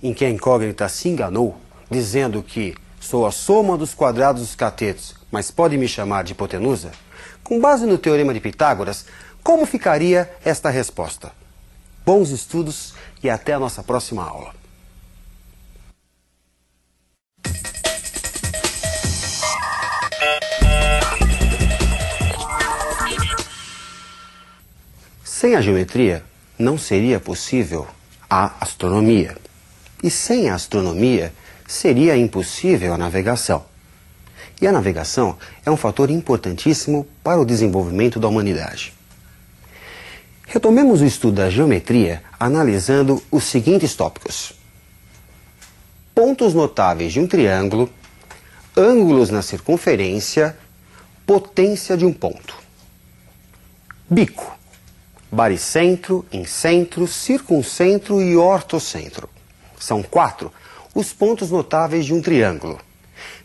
em que a incógnita se enganou, dizendo que sou a soma dos quadrados dos catetos, mas pode me chamar de hipotenusa? Com base no Teorema de Pitágoras, como ficaria esta resposta? Bons estudos e até a nossa próxima aula. Sem a geometria, não seria possível a astronomia. E sem a astronomia, seria impossível a navegação. E a navegação é um fator importantíssimo para o desenvolvimento da humanidade. Retomemos o estudo da geometria analisando os seguintes tópicos: pontos notáveis de um triângulo, ângulos na circunferência, potência de um ponto. Bico, baricentro, incentro, circuncentro e ortocentro. São 4 os pontos notáveis de um triângulo.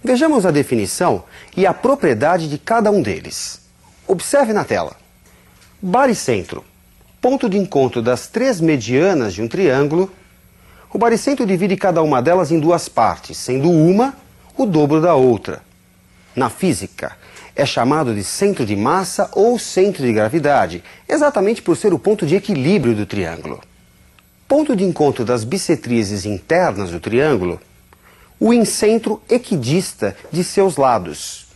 Vejamos a definição e a propriedade de cada um deles. Observe na tela. Baricentro, ponto de encontro das 3 medianas de um triângulo. O baricentro divide cada uma delas em 2 partes, sendo uma o dobro da outra. Na física, é chamado de centro de massa ou centro de gravidade, exatamente por ser o ponto de equilíbrio do triângulo. Ponto de encontro das bissetrizes internas do triângulo, o incentro equidista de seus lados.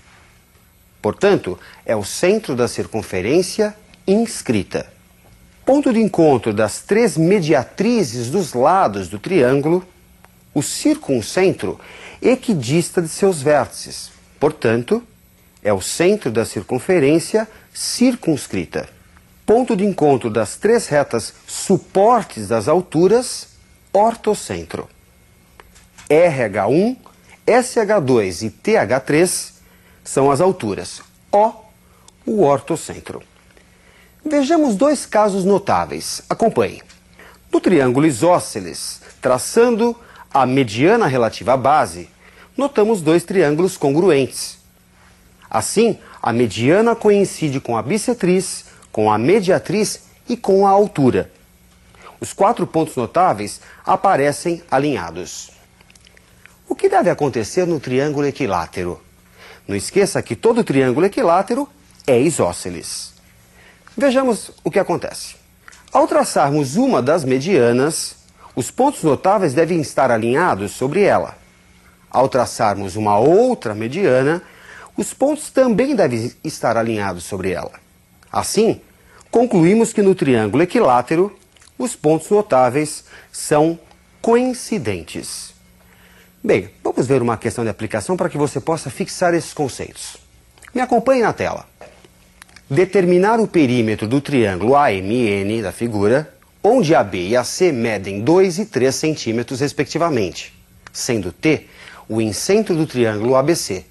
Portanto, é o centro da circunferência inscrita. Ponto de encontro das 3 mediatrizes dos lados do triângulo, o circuncentro equidista de seus vértices. Portanto, é o centro da circunferência circunscrita. Ponto de encontro das 3 retas suportes das alturas, ortocentro. RH1, SH2 e TH3 são as alturas, o ortocentro. Vejamos 2 casos notáveis. Acompanhe. No triângulo isósceles, traçando a mediana relativa à base, notamos 2 triângulos congruentes. Assim, a mediana coincide com a bissetriz, com a mediatriz e com a altura. Os 4 pontos notáveis aparecem alinhados. O que deve acontecer no triângulo equilátero? Não esqueça que todo triângulo equilátero é isósceles. Vejamos o que acontece. Ao traçarmos uma das medianas, os pontos notáveis devem estar alinhados sobre ela. Ao traçarmos uma outra mediana, os pontos também devem estar alinhados sobre ela. Assim, concluímos que no triângulo equilátero, os pontos notáveis são coincidentes. Bem, vamos ver uma questão de aplicação para que você possa fixar esses conceitos. Me acompanhe na tela. Determinar o perímetro do triângulo AMN da figura, onde AB e AC medem 2 e 3 centímetros respectivamente, sendo T o incentro do triângulo ABC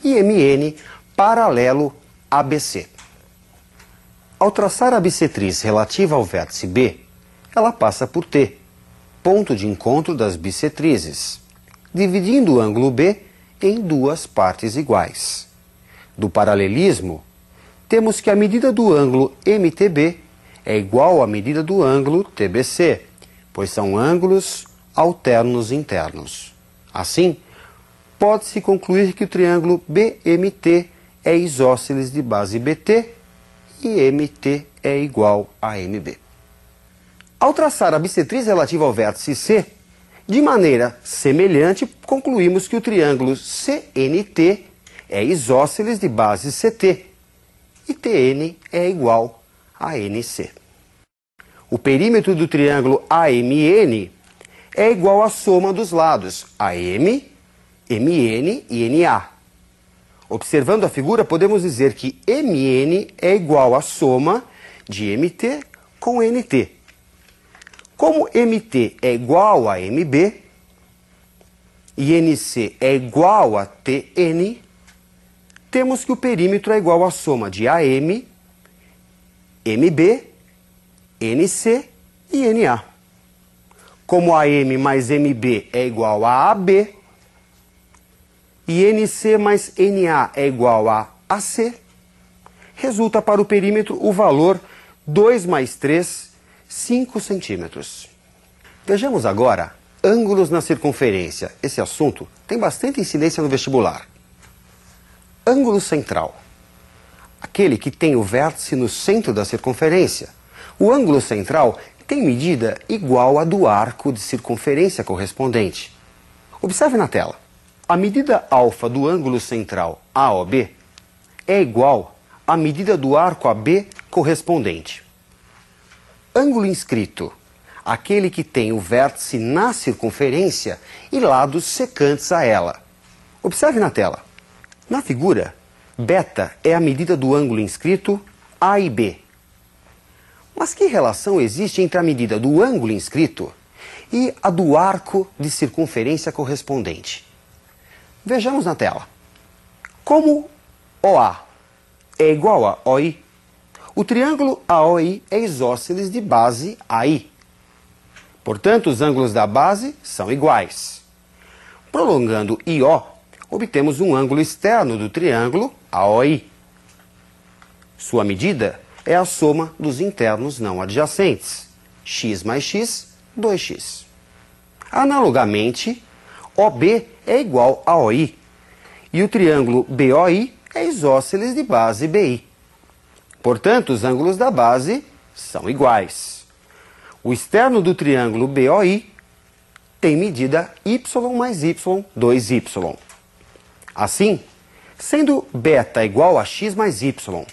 e MN paralelo ABC. Ao traçar a bissetriz relativa ao vértice B, ela passa por T, ponto de encontro das bissetrizes, dividindo o ângulo B em 2 partes iguais. Do paralelismo, temos que a medida do ângulo MTB é igual à medida do ângulo TBC, pois são ângulos alternos internos. Assim, pode-se concluir que o triângulo BMT é isósceles de base BT e MT é igual a MB. Ao traçar a bissetriz relativa ao vértice C, de maneira semelhante, concluímos que o triângulo CNT é isósceles de base CT e TN é igual a NC. O perímetro do triângulo AMN é igual à soma dos lados AM, MN e NA. Observando a figura, podemos dizer que MN é igual à soma de MT com NT. Como MT é igual a MB e NC é igual a TN, temos que o perímetro é igual à soma de AM, MB, NC e NA. Como AM mais MB é igual a AB e NC mais NA é igual a AC, resulta para o perímetro o valor 2 mais 3, 5 centímetros. Vejamos agora ângulos na circunferência. Esse assunto tem bastante incidência no vestibular. Ângulo central. Aquele que tem o vértice no centro da circunferência. O ângulo central tem medida igual à do arco de circunferência correspondente. Observe na tela. A medida alfa do ângulo central AOB é igual à medida do arco AB correspondente. Ângulo inscrito. Aquele que tem o vértice na circunferência e lados secantes a ela. Observe na tela. Na figura, beta é a medida do ângulo inscrito A e B. Mas que relação existe entre a medida do ângulo inscrito e a do arco de circunferência correspondente? Vejamos na tela. Como OA é igual a OI, o triângulo AOI é isósceles de base AI. Portanto, os ângulos da base são iguais. Prolongando IO, obtemos um ângulo externo do triângulo AOI. Sua medida é a soma dos internos não adjacentes. X mais x, 2x. Analogamente, OB é igual a OI. E o triângulo BOI é isósceles de base BI. Portanto, os ângulos da base são iguais. O externo do triângulo BOI tem medida y mais y, 2y. Assim, sendo beta igual a x mais y,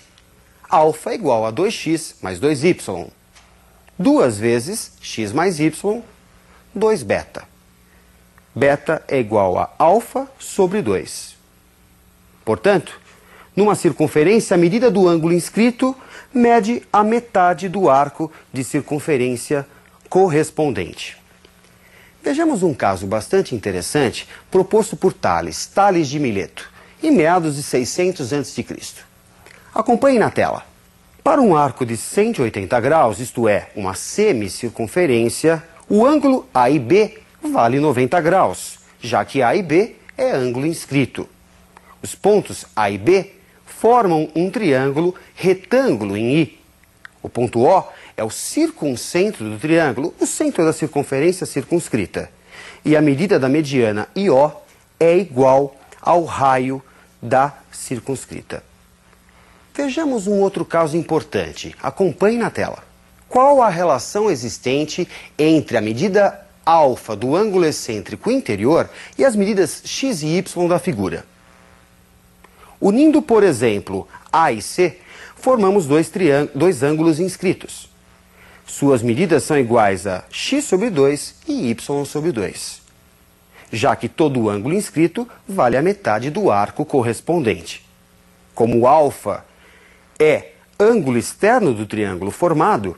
alfa igual a 2x mais 2y. 2 vezes x mais y, 2 beta. Beta é igual a alfa sobre 2. Portanto, numa circunferência, a medida do ângulo inscrito mede a metade do arco de circunferência correspondente. Vejamos um caso bastante interessante proposto por Tales de Mileto, em meados de 600 a.C. Acompanhe na tela. Para um arco de 180 graus, isto é, uma semicircunferência, o ângulo A e B vale 90 graus, já que A e B é ângulo inscrito. Os pontos A e B formam um triângulo retângulo em I. O ponto O é o circuncentro do triângulo, o centro da circunferência circunscrita. E a medida da mediana IO é igual ao raio da circunscrita. Vejamos um outro caso importante. Acompanhe na tela. Qual a relação existente entre a medida alfa do ângulo excêntrico interior e as medidas x e y da figura? Unindo, por exemplo, A e C, formamos dois ângulos inscritos. Suas medidas são iguais a x sobre 2 e y sobre 2, já que todo ângulo inscrito vale a metade do arco correspondente. Como alfa é ângulo externo do triângulo formado,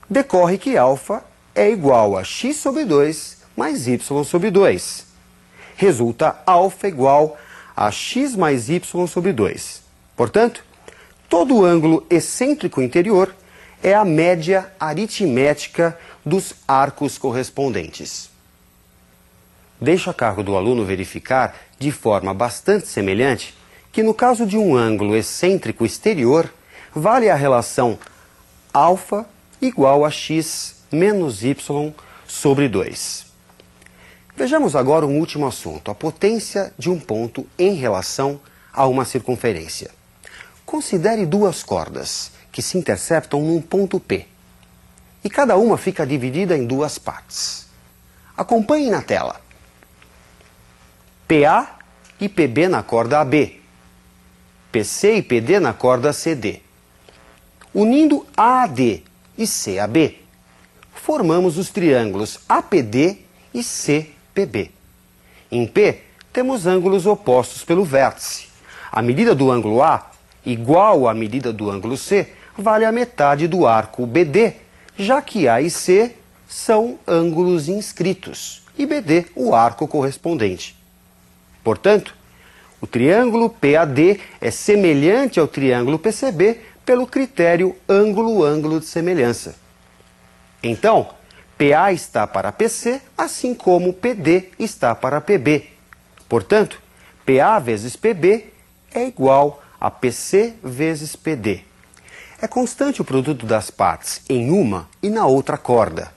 decorre que alfa é igual a x sobre 2 mais y sobre 2. Resulta alfa igual a x mais y sobre 2. Portanto, todo ângulo excêntrico interior é a média aritmética dos arcos correspondentes. Deixo a cargo do aluno verificar, de forma bastante semelhante, que no caso de um ângulo excêntrico exterior, vale a relação alfa igual a x menos y sobre 2. Vejamos agora um último assunto, a potência de um ponto em relação a uma circunferência. Considere duas cordas que se interceptam num ponto P, e cada uma fica dividida em duas partes. Acompanhe na tela. PA e PB na corda AB, PC e PD na corda CD. Unindo AD e CAB, formamos os triângulos APD e CPB. Em P, temos ângulos opostos pelo vértice. A medida do ângulo A, igual à medida do ângulo C, vale a metade do arco BD, já que A e C são ângulos inscritos e BD o arco correspondente. Portanto, o triângulo PAD é semelhante ao triângulo PCB pelo critério ângulo-ângulo de semelhança. Então, PA está para PC, assim como PD está para PB. Portanto, PA vezes PB é igual a PC vezes PD. É constante o produto das partes em uma e na outra corda.